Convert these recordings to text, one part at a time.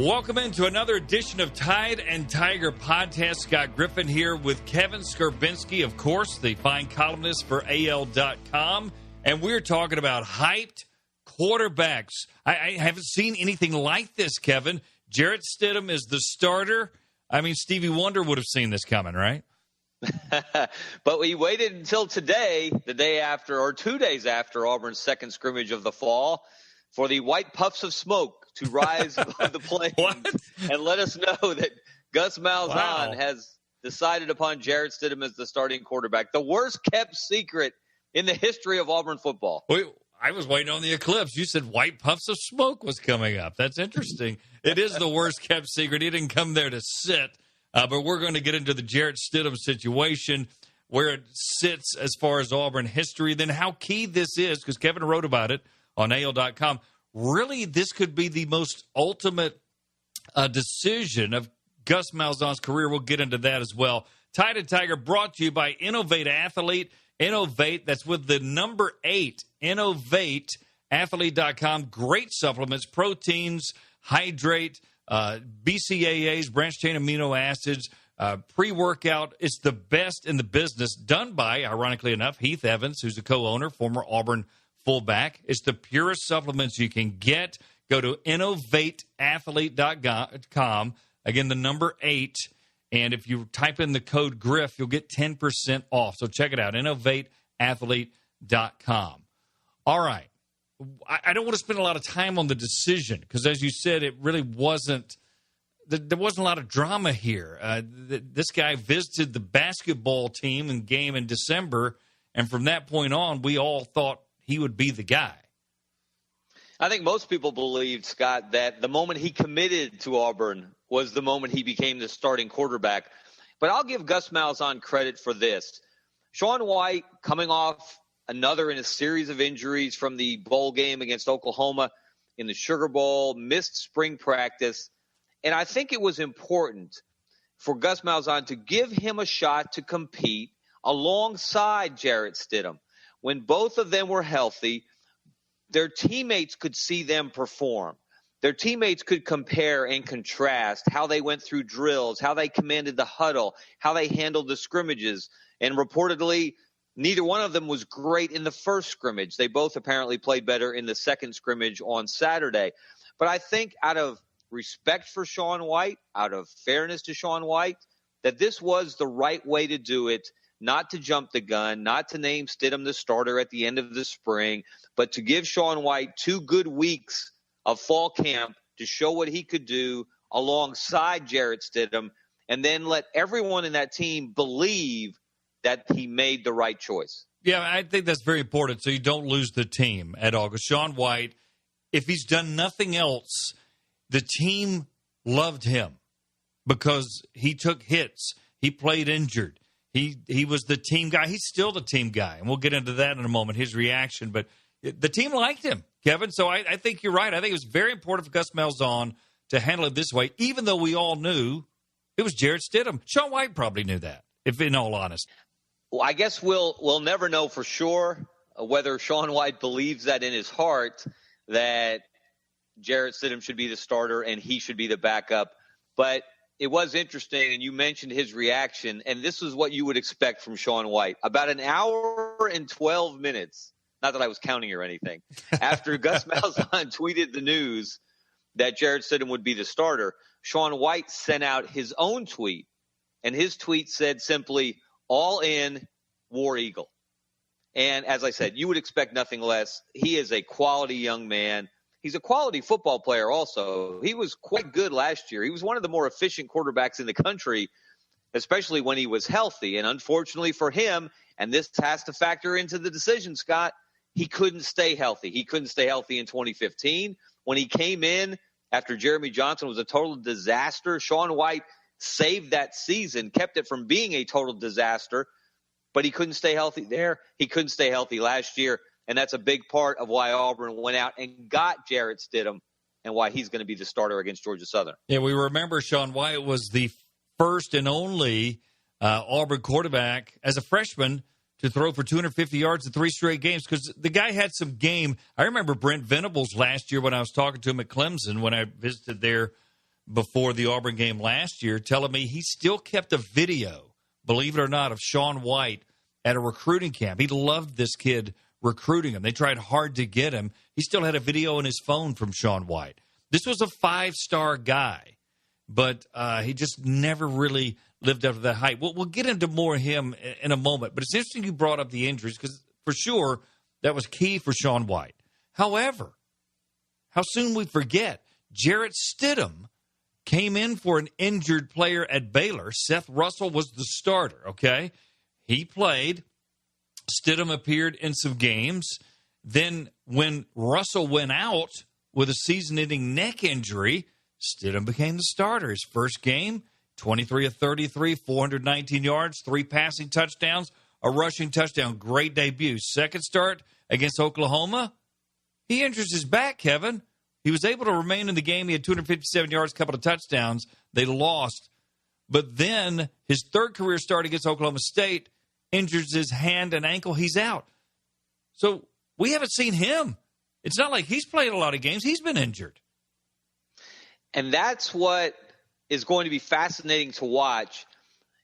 Welcome into another edition of Tide and Tiger podcast. Scott Griffin here with Kevin Scarbinsky, of course, the fine columnist for AL.com. And we're talking about hyped quarterbacks. I haven't seen anything like this, Kevin. Jarrett Stidham is the starter. I mean, Stevie Wonder would have seen this coming, right? But we waited until today, the day after, or 2 days after Auburn's second scrimmage of the fall, for the white puffs of smoke to rise above the plains and let us know that Gus Malzahn has decided upon Jarrett Stidham as the starting quarterback. The worst-kept secret in the history of Auburn football. Wait, I was waiting on the eclipse. You said white puffs of smoke was coming up. That's interesting. It is the worst-kept secret. He didn't come there to sit. But we're going to get into the Jarrett Stidham situation, where it sits as far as Auburn history, then how key this is, because Kevin wrote about it on AL.com. Really, this could be the most ultimate decision of Gus Malzahn's career. We'll get into that as well. Tide and Tiger brought to you by Innovate Athlete. Innovate, that's with the number 8, InnovateAthlete.com. Great supplements, proteins, hydrate, BCAAs, branched-chain amino acids, pre-workout. It's the best in the business, done by, ironically enough, Heath Evans, who's a co-owner, former Auburn fullback. It's the purest supplements you can get. Go to InnovateAthlete.com. Again, the number 8. And if you type in the code GRIFF, you'll get 10% off. So check it out, InnovateAthlete.com. All right. I don't want to spend a lot of time on the decision because, as you said, it really wasn't – there wasn't a lot of drama here. This guy visited the basketball team and game in December, and from that point on, we all thought he would be the guy. I think most people believed, Scott, that the moment he committed to Auburn was the moment he became the starting quarterback. But I'll give Gus Malzahn credit for this. Shaun White, coming off another in a series of injuries from the bowl game against Oklahoma in the Sugar Bowl, missed spring practice. And I think it was important for Gus Malzahn to give him a shot to compete alongside Jarrett Stidham. When both of them were healthy, their teammates could see them perform. Their teammates could compare and contrast how they went through drills, how they commanded the huddle, how they handled the scrimmages. And reportedly, neither one of them was great in the first scrimmage. They both apparently played better in the second scrimmage on Saturday. But I think out of respect for Shaun White, out of fairness to Shaun White, that this was the right way to do it. Not to jump the gun, not to name Stidham the starter at the end of the spring, but to give Shaun White 2 good weeks of fall camp to show what he could do alongside Jarrett Stidham, and then let everyone in that team believe that he made the right choice. Yeah, I think that's very important so you don't lose the team at all. Because Shaun White, if he's done nothing else, the team loved him because he took hits. He played injured. He was the team guy. He's still the team guy, and we'll get into that in a moment, his reaction. But the team liked him, Kevin, so I think you're right. I think it was very important for Gus Malzahn to handle it this way, even though we all knew it was Jarrett Stidham. Shaun White probably knew that, if in all honesty. Well, I guess we'll never know for sure whether Shaun White believes that in his heart that Jarrett Stidham should be the starter and he should be the backup. But it was interesting, and you mentioned his reaction, and this is what you would expect from Shaun White. About an hour and 12 minutes, not that I was counting or anything, after Gus Malzahn tweeted the news that Jarrett Stidham would be the starter, Shaun White sent out his own tweet, and his tweet said simply, "All in, War Eagle." And as I said, you would expect nothing less. He is a quality young man. He's a quality football player also. He was quite good last year. He was one of the more efficient quarterbacks in the country, especially when he was healthy. And unfortunately for him, and this has to factor into the decision, Scott, he couldn't stay healthy. He couldn't stay healthy in 2015. When he came in after Jeremy Johnson was a total disaster, Shaun White saved that season, kept it from being a total disaster, but he couldn't stay healthy there. He couldn't stay healthy last year. And that's a big part of why Auburn went out and got Jarrett Stidham and why he's going to be the starter against Georgia Southern. Yeah, we remember Shaun White was the first and only Auburn quarterback as a freshman to throw for 250 yards in 3 straight games because the guy had some game. I remember Brent Venables last year when I was talking to him at Clemson when I visited there before the Auburn game last year, telling me he still kept a video, believe it or not, of Shaun White at a recruiting camp. He loved this kid recruiting him. They tried hard to get him. He still had a video on his phone from Shaun White. This was a 5-star guy, but he just never really lived up to that hype. We'll get into more of him in a moment, but it's interesting you brought up the injuries because for sure that was key for Shaun White. However, how soon we forget, Jarrett Stidham came in for an injured player at Baylor. Seth Russell was the starter, okay? He played. Stidham appeared in some games. Then when Russell went out with a season-ending neck injury, Stidham became the starter. His first game, 23 of 33, 419 yards, 3 passing touchdowns, a rushing touchdown. Great debut. Second start against Oklahoma, he injures his back, Kevin. He was able to remain in the game. He had 257 yards, a couple of touchdowns. They lost. But then his third career start against Oklahoma State injures his hand and ankle. He's out. So we haven't seen him. It's not like he's played a lot of games. He's been injured. And that's what is going to be fascinating to watch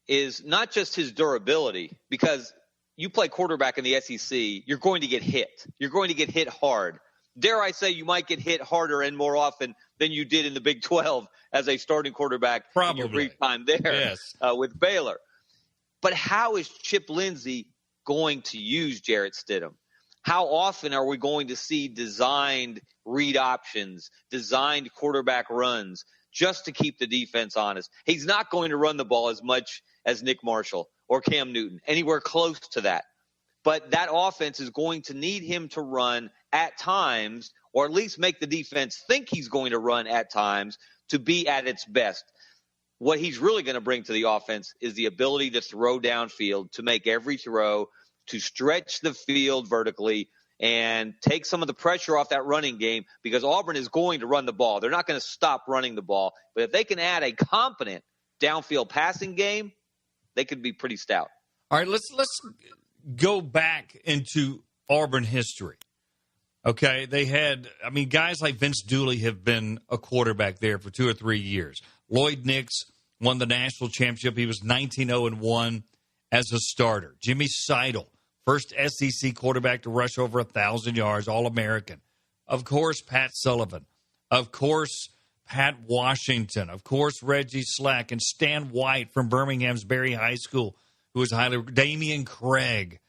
is not just his durability, because you play quarterback in the SEC, you're going to get hit. You're going to get hit hard. Dare I say you might get hit harder and more often than you did in the Big 12 as a starting quarterback. Probably. In your brief time there. Yes. With Baylor. But how is Chip Lindsey going to use Jarrett Stidham? How often are we going to see designed read options, designed quarterback runs just to keep the defense honest? He's not going to run the ball as much as Nick Marshall or Cam Newton, anywhere close to that. But that offense is going to need him to run at times, or at least make the defense think he's going to run at times to be at its best. What he's really going to bring to the offense is the ability to throw downfield, to make every throw, to stretch the field vertically, and take some of the pressure off that running game, because Auburn is going to run the ball. They're not going to stop running the ball. But if they can add a competent downfield passing game, they could be pretty stout. All right, let's go back into Auburn history. Okay, they had, guys like Vince Dooley have been a quarterback there for 2 or 3 years. Lloyd Nix won the national championship. He was 19-0-1 as a starter. Jimmy Seidel, first SEC quarterback to rush over 1,000 yards, All-American. Of course, Pat Sullivan. Of course, Pat Washington. Of course, Reggie Slack and Stan White from Birmingham's Berry High School, who was highly – Damian Craig.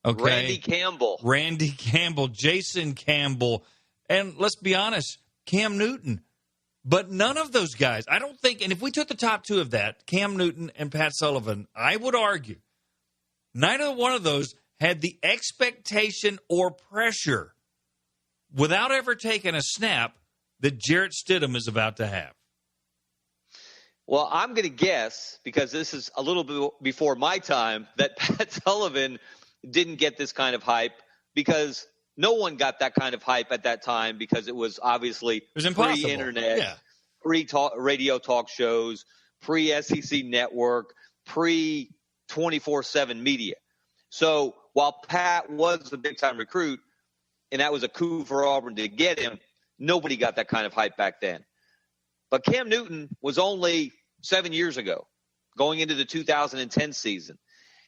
Okay. Randy Campbell, Jason Campbell, and let's be honest, Cam Newton. But none of those guys, I don't think, and if we took the top 2 of that, Cam Newton and Pat Sullivan, I would argue neither one of those had the expectation or pressure without ever taking a snap that Jarrett Stidham is about to have. Well, I'm going to guess, because this is a little bit before my time, that Pat Sullivan didn't get this kind of hype, because no one got that kind of hype at that time, because it was obviously pre-internet, pre-radio talk shows, pre-SEC network, pre-24/7 media. So while Pat was a big-time recruit, and that was a coup for Auburn to get him, nobody got that kind of hype back then. But Cam Newton was only 7 years ago, going into the 2010 season.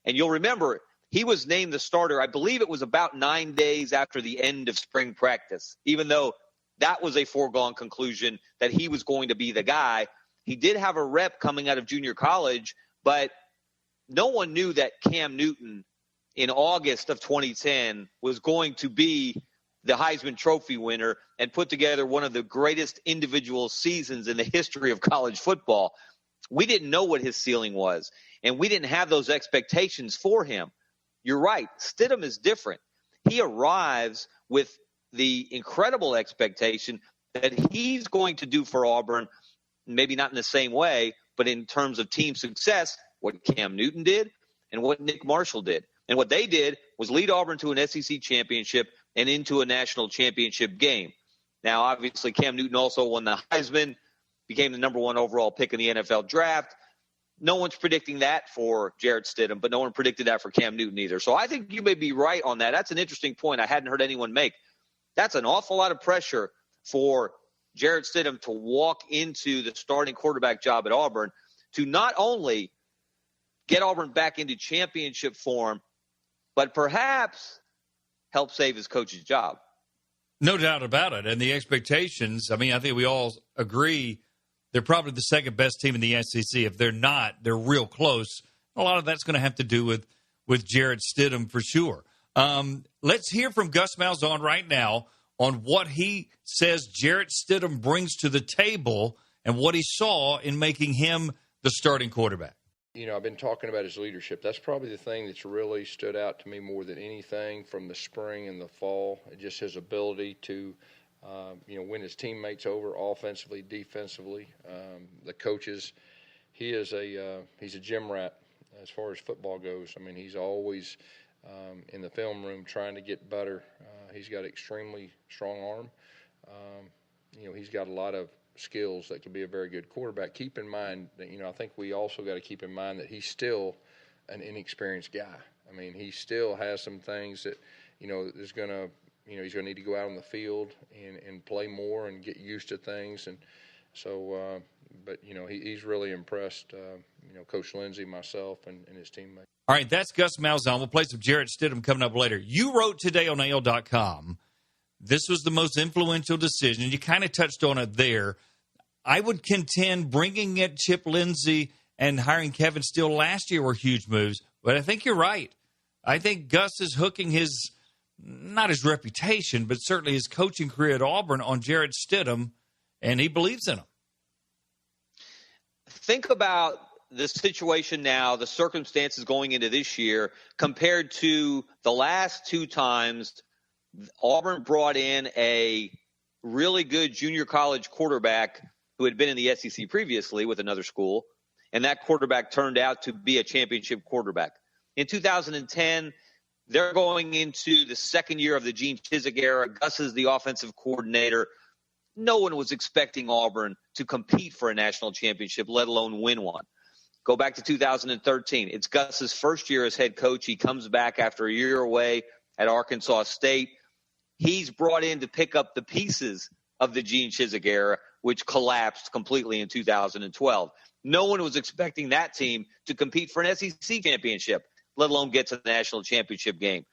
And you'll remember, he was named the starter, I believe it was about 9 days after the end of spring practice, even though that was a foregone conclusion that he was going to be the guy. He did have a rep coming out of junior college, but no one knew that Cam Newton in August of 2010 was going to be the Heisman Trophy winner and put together one of the greatest individual seasons in the history of college football. We didn't know what his ceiling was, and we didn't have those expectations for him. You're right. Stidham is different. He arrives with the incredible expectation that he's going to do for Auburn, maybe not in the same way, but in terms of team success, what Cam Newton did and what Nick Marshall did. And what they did was lead Auburn to an SEC championship and into a national championship game. Now, obviously, Cam Newton also won the Heisman, became the number 1 overall pick in the NFL draft. No one's predicting that for Jarrett Stidham, but no one predicted that for Cam Newton either. So I think you may be right on that. That's an interesting point I hadn't heard anyone make. That's an awful lot of pressure for Jarrett Stidham to walk into the starting quarterback job at Auburn to not only get Auburn back into championship form, but perhaps help save his coach's job. No doubt about it. And the expectations, I mean, I think we all agree they're probably the second best team in the SEC. If they're not, they're real close. A lot of that's going to have to do with Jarrett Stidham for sure. Let's hear from Gus Malzahn right now on what he says Jarrett Stidham brings to the table and what he saw in making him the starting quarterback. You know, I've been talking about his leadership. That's probably the thing that's really stood out to me more than anything from the spring and the fall. Just his ability to, win his teammates over offensively, defensively. The coaches, he's a gym rat as far as football goes. I mean, he's always in the film room trying to get better. He's got an extremely strong arm. He's got a lot of skills that could be a very good quarterback. Keep in mind that, I think we also got to keep in mind that he's still an inexperienced guy. I mean, he still has some things that, he's going to need to go out on the field and play more and get used to things. And so, he's really impressed, Coach Lindsey, myself, and his teammates. All right, that's Gus Malzahn. We'll play some Jarrett Stidham coming up later. You wrote today on AL.com, this was the most influential decision. You kind of touched on it there. I would contend bringing in Chip Lindsey and hiring Kevin Steele last year were huge moves, but I think you're right. I think Gus is hooking not his reputation, but certainly his coaching career at Auburn on Jarrett Stidham, and he believes in him. Think about the situation now, the circumstances going into this year, compared to the last two times Auburn brought in a really good junior college quarterback who had been in the SEC previously with another school, and that quarterback turned out to be a championship quarterback. In 2010, they're going into the second year of the Gene Chizik era. Gus is the offensive coordinator. No one was expecting Auburn to compete for a national championship, let alone win one. Go back to 2013. It's Gus's first year as head coach. He comes back after a year away at Arkansas State. He's brought in to pick up the pieces of the Gene Chizik era, which collapsed completely in 2012. No one was expecting that team to compete for an SEC championship, let alone get to the national championship game.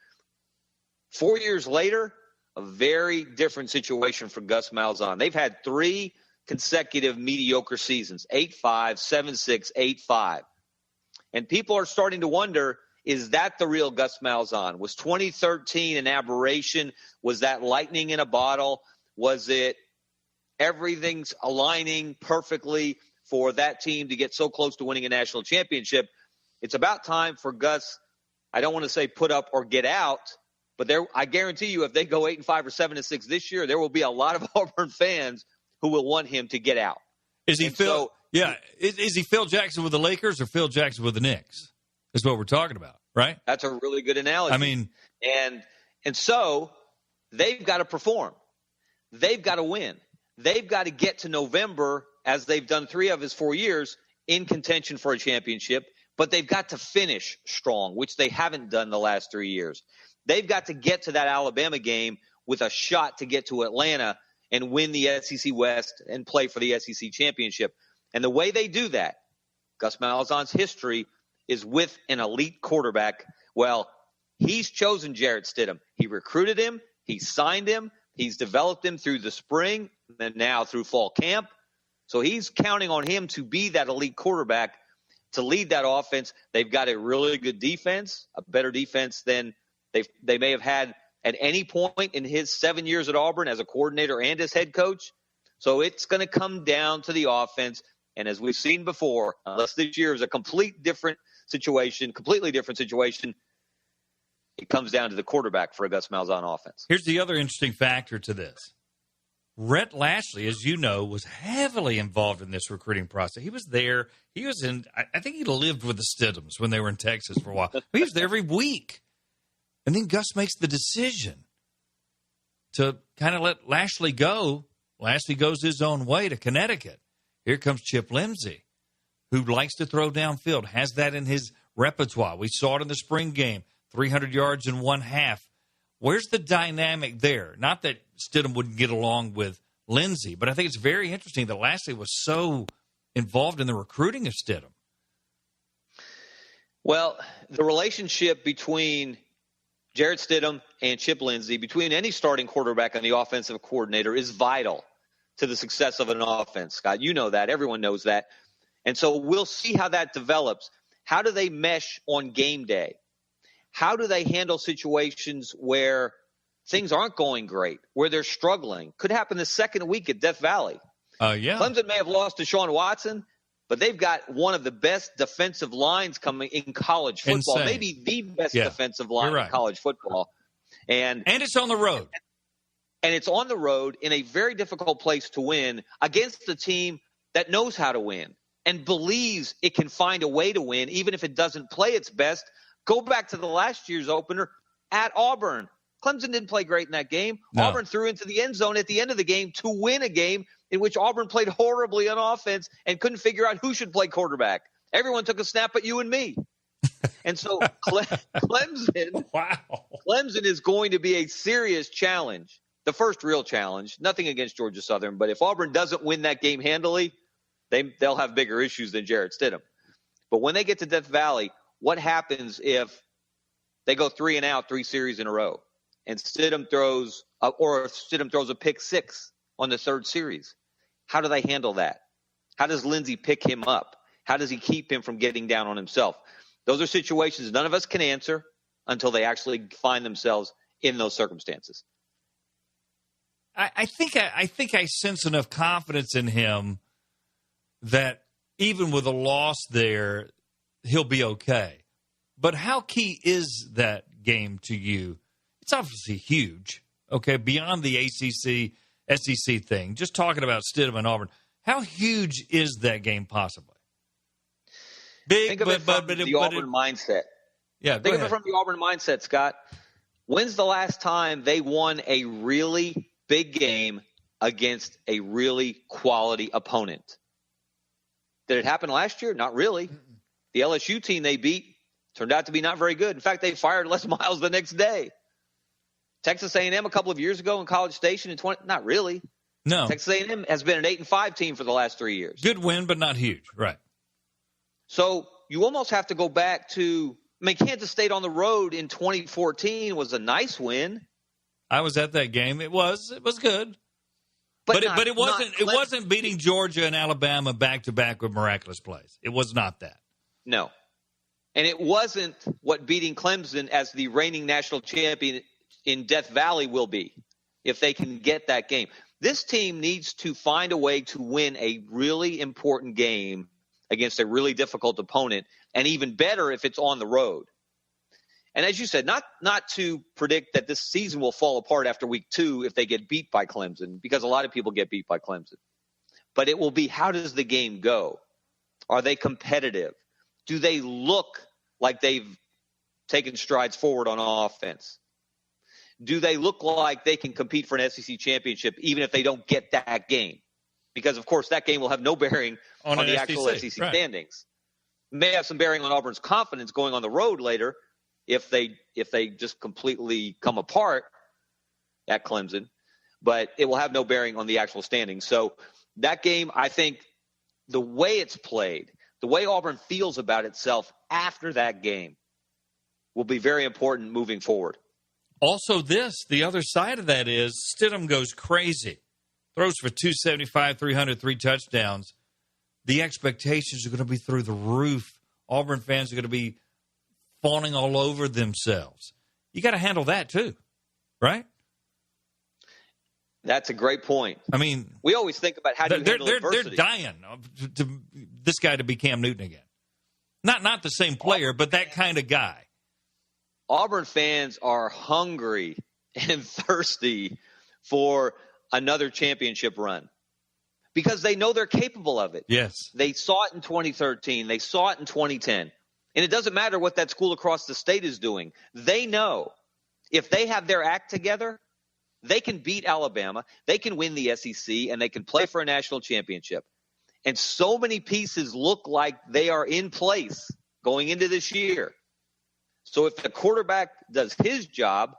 4 years later, a very different situation for Gus Malzahn. They've had 3 consecutive mediocre seasons, 8-5, 7-6, 8-5. And people are starting to wonder, is that the real Gus Malzahn? Was 2013 an aberration? Was that lightning in a bottle? Was it everything's aligning perfectly for that team to get so close to winning a national championship? It's about time for Gus, I don't want to say put up or get out, but I guarantee you if they go 8-5 or 7-6 this year, there will be a lot of Auburn fans who will want him to get out. Is he Phil Jackson with the Lakers or Phil Jackson with the Knicks? That's what we're talking about, right? That's a really good analogy. I mean, and so they've got to perform. They've got to win. They've got to get to November, as they've done 3 of his 4 years, in contention for a championship. But they've got to finish strong, which they haven't done the last 3 years. They've got to get to that Alabama game with a shot to get to Atlanta and win the SEC West and play for the SEC championship. And the way they do that, Gus Malzahn's history is with an elite quarterback. Well, he's chosen Jarrett Stidham. He recruited him. He signed him. He's developed him through the spring and now through fall camp. So he's counting on him to be that elite quarterback, to lead that offense. They've got a really good defense, a better defense than they may have had at any point in his 7 years at Auburn as a coordinator and as head coach. So it's going to come down to the offense. And as we've seen before, unless this year is a completely different situation, it comes down to the quarterback for a Gus Malzahn offense. Here's the other interesting factor to this. Rhett Lashley, as you know, was heavily involved in this recruiting process. He was there. He was in – I think he lived with the Stidhams when they were in Texas for a while. He was there every week. And then Gus makes the decision to kind of let Lashley go. Lashley goes his own way to Connecticut. Here comes Chip Lindsey, who likes to throw downfield, has that in his repertoire. We saw it in the spring game, 300 yards in one half. Where's the dynamic there? Not that Stidham wouldn't get along with Lindsey. But I think it's very interesting that Lashley was so involved in the recruiting of Stidham. Well, the relationship between Jarrett Stidham and Chip Lindsey, between any starting quarterback and the offensive coordinator, is vital to the success of an offense, Scott. You know that. Everyone knows that. And so we'll see how that develops. How do they mesh on game day? How do they handle situations where things aren't going great, where they're struggling? Could happen the second week at Death Valley. Yeah. Clemson may have lost to Deshaun Watson, but they've got one of the best defensive lines coming in college football, Insane. maybe the best defensive line right. in college football. And it's on the road. And it's on the road in a very difficult place to win against a team that knows how to win and believes it can find a way to win, even if it doesn't play its best. Go back to the last year's opener at Auburn. Clemson didn't play great in that game. No. Auburn threw into the end zone at the end of the game to win a game in which Auburn played horribly on offense and couldn't figure out who should play quarterback. Everyone took a snap at you and me. And so Clemson, Clemson is going to be a serious challenge. The first real challenge, nothing against Georgia Southern, but if Auburn doesn't win that game handily, they'll have bigger issues than Jarrett Stidham. But when they get to Death Valley, what happens if they go 3-and-out 3 series in a row and Stidham throws a pick 6 on the third series? How do they handle that? How does Lindsey pick him up? How does he keep him from getting down on himself? Those are situations none of us can answer until they actually find themselves in those circumstances. I think I sense enough confidence in him that even with a loss there, he'll be okay. But how key is that game to you? It's obviously huge, okay, beyond the ACC, SEC thing. Just talking about Stidham and Auburn, how huge is that game possibly? Big, Think of it from the Auburn mindset. Yeah, Think of it from the Auburn mindset, Scott. When's the last time they won a really big game against a really quality opponent? Did it happen last year? Not really. The LSU team they beat turned out to be not very good. In fact, they fired Les Miles the next day. Texas A&M a couple of years ago in College Station in not really. No. Texas A&M has been an 8-5 team for the last 3 years. Good win, but not huge. Right. So you almost have to go back to Kansas State on the road in 2014 was a nice win. I was at that game. It was good. But it wasn't beating Georgia and Alabama back to back with miraculous plays. It was not that. No. And it wasn't what beating Clemson as the reigning national champion in Death Valley will be if they can get that game. This team needs to find a way to win a really important game against a really difficult opponent, and even better if it's on the road. And as you said, not to predict that this season will fall apart after week 2 if they get beat by Clemson, because a lot of people get beat by Clemson. But it will be, how does the game go? Are they competitive? Do they look like they've taken strides forward on offense? Do they look like they can compete for an SEC championship even if they don't get that game? Because, of course, that game will have no bearing on the actual SEC standings. It may have some bearing on Auburn's confidence going on the road later if they just completely come apart at Clemson. But it will have no bearing on the actual standings. So that game, I think, the way it's played, the way Auburn feels about itself after that game will be very important moving forward. Also the other side of that is Stidham goes crazy. Throws for 275, 300, 3 touchdowns. The expectations are going to be through the roof. Auburn fans are going to be fawning all over themselves. You got to handle that too, right? That's a great point. I mean, we always think about how do you handle adversity. They're dying to this guy to be Cam Newton again. Not the same player, but that kind of guy. Auburn fans are hungry and thirsty for another championship run because they know they're capable of it. Yes. They saw it in 2013. They saw it in 2010. And it doesn't matter what that school across the state is doing. They know if they have their act together, they can beat Alabama, they can win the SEC, and they can play for a national championship. And so many pieces look like they are in place going into this year. So if the quarterback does his job,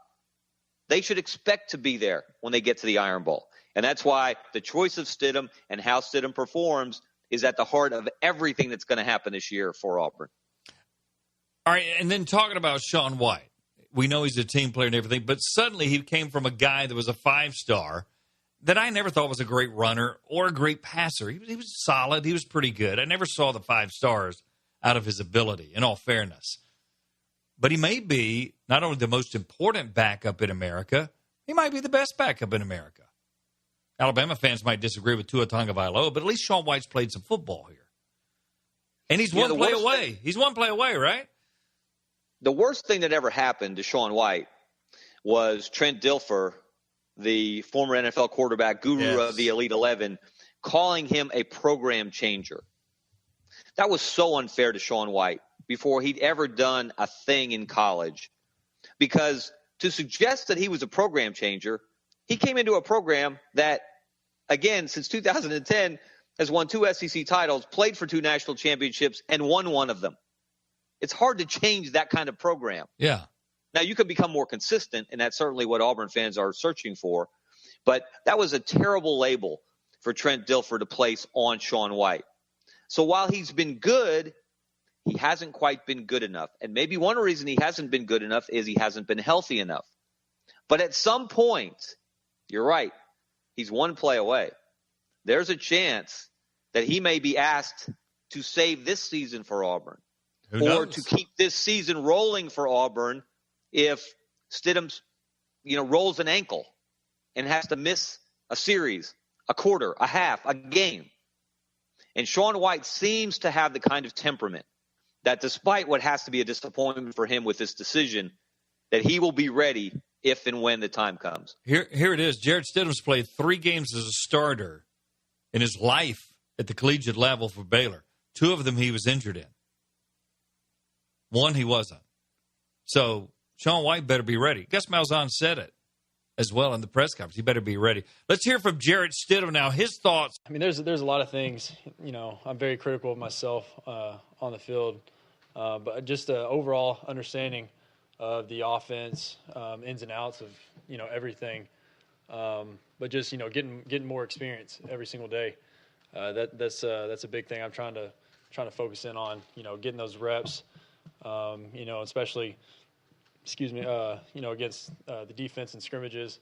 they should expect to be there when they get to the Iron Bowl. And that's why the choice of Stidham and how Stidham performs is at the heart of everything that's going to happen this year for Auburn. All right, and then talking about Shaun White. We know he's a team player and everything, but suddenly he came from a guy that was a 5-star that I never thought was a great runner or a great passer. He was solid. He was pretty good. I never saw the 5 stars out of his ability, in all fairness. But he may be not only the most important backup in America, he might be the best backup in America. Alabama fans might disagree with Tua Tagovailoa, but at least Shaun White's played some football here. And he's one play away. He's one play away, right? The worst thing that ever happened to Shaun White was Trent Dilfer, the former NFL quarterback guru of the Elite 11, calling him a program changer. That was so unfair to Shaun White before he'd ever done a thing in college. Because to suggest that he was a program changer, he came into a program that, again, since 2010, has won 2 SEC titles, played for 2 national championships, and won one of them. It's hard to change that kind of program. Yeah. Now, you can become more consistent, and that's certainly what Auburn fans are searching for. But that was a terrible label for Trent Dilfer to place on Shaun White. So while he's been good, he hasn't quite been good enough. And maybe one reason he hasn't been good enough is he hasn't been healthy enough. But at some point, you're right, he's one play away. There's a chance that he may be asked to save this season for Auburn or to keep this season rolling for Auburn if Stidham, rolls an ankle and has to miss a series, a quarter, a half, a game. And Shaun White seems to have the kind of temperament that despite what has to be a disappointment for him with this decision, that he will be ready if and when the time comes. Here it is. Jarrett Stidham's played 3 games as a starter in his life at the collegiate level for Baylor. 2 of them he was injured in. 1 he wasn't. So Shaun White better be ready. Gus Malzahn said it as well in the press conference. He better be ready. Let's hear from Jarrett Stidham now. His thoughts. I mean, there's a lot of things. I'm very critical of myself on the field, but just the overall understanding of the offense, ins and outs of everything. But just getting more experience every single day. That's a big thing. I'm trying to focus in on getting those reps. Especially. Against the defense and scrimmages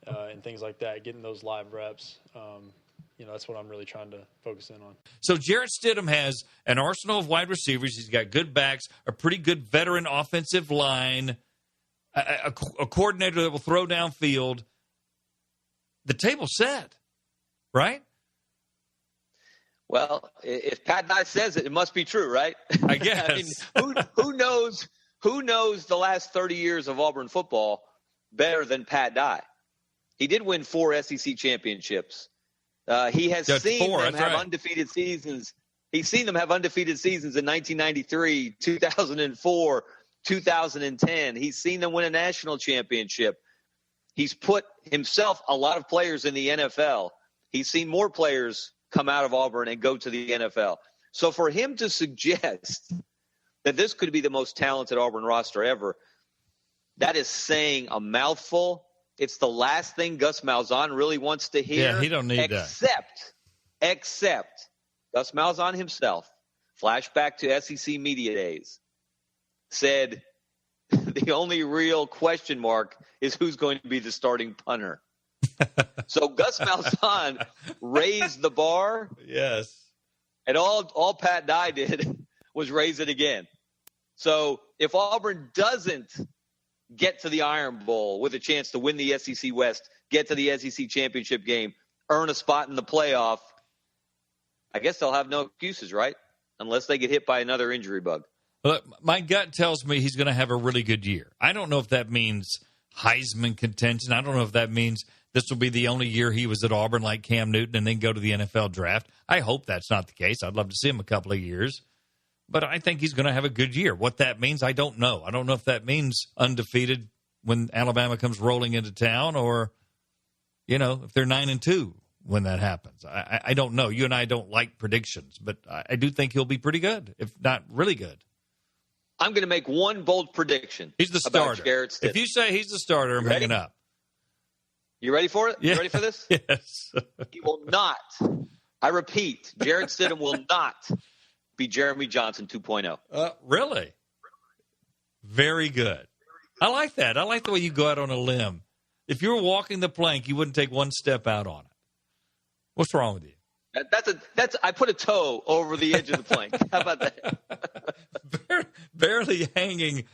and things like that, getting those live reps. That's what I'm really trying to focus in on. So Jarrett Stidham has an arsenal of wide receivers. He's got good backs, a pretty good veteran offensive line, a coordinator that will throw downfield. The table's set, right? Well, if Pat Dye says it, it must be true, right? I guess. I mean, who knows? Who knows the last 30 years of Auburn football better than Pat Dye? He did win 4 SEC championships. He has seen them have undefeated seasons. He's seen them have undefeated seasons in 1993, 2004, 2010. He's seen them win a national championship. He's put himself a lot of players in the NFL. He's seen more players come out of Auburn and go to the NFL. So for him to suggest that this could be the most talented Auburn roster ever, that is saying a mouthful. It's the last thing Gus Malzahn really wants to hear. Yeah, he don't need that. Except Gus Malzahn himself, flashback to SEC media days, said the only real question mark is who's going to be the starting punter. So Gus Malzahn raised the bar. Yes. And all Pat Dye did was raise it again. So if Auburn doesn't get to the Iron Bowl with a chance to win the SEC West, get to the SEC championship game, earn a spot in the playoff, I guess they'll have no excuses, right? Unless they get hit by another injury bug. Look, my gut tells me he's going to have a really good year. I don't know if that means Heisman contention. I don't know if that means this will be the only year he was at Auburn like Cam Newton and then go to the NFL draft. I hope that's not the case. I'd love to see him a couple of years. But I think he's going to have a good year. What that means, I don't know. I don't know if that means undefeated when Alabama comes rolling into town or, if they're 9-2 when that happens. I don't know. You and I don't like predictions, but I do think he'll be pretty good, if not really good. I'm going to make one bold prediction. He's the starter. Jarrett Stidham. If you say he's the starter, I'm hanging up. You ready for it? Yeah. You ready for this? Yes. He will not. I repeat, Jarrett Stidham will not be Jeremy Johnson 2.0. Really? Very good. I like that. I like the way you go out on a limb. If you were walking the plank, you wouldn't take one step out on it. What's wrong with you? That's I put a toe over the edge of the plank. How about that? Barely hanging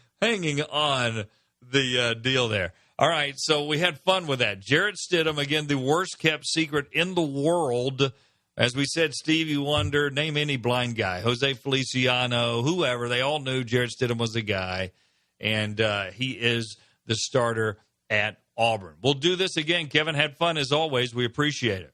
on the deal there. All right, so we had fun with that. Jarrett Stidham, again, the worst kept secret in the world. As we said, Stevie Wonder, name any blind guy, Jose Feliciano, whoever, they all knew Jarrett Stidham was the guy, and he is the starter at Auburn. We'll do this again. Kevin, had fun as always. We appreciate it.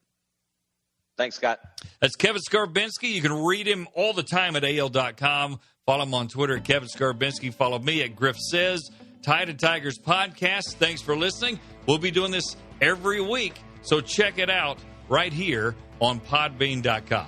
Thanks, Scott. That's Kevin Scarbinsky. You can read him all the time at AL.com. Follow him on Twitter at Kevin Scarbinsky. Follow me at Griff Says. Tide and Tigers podcast. Thanks for listening. We'll be doing this every week, so check it out right here on podbean.com.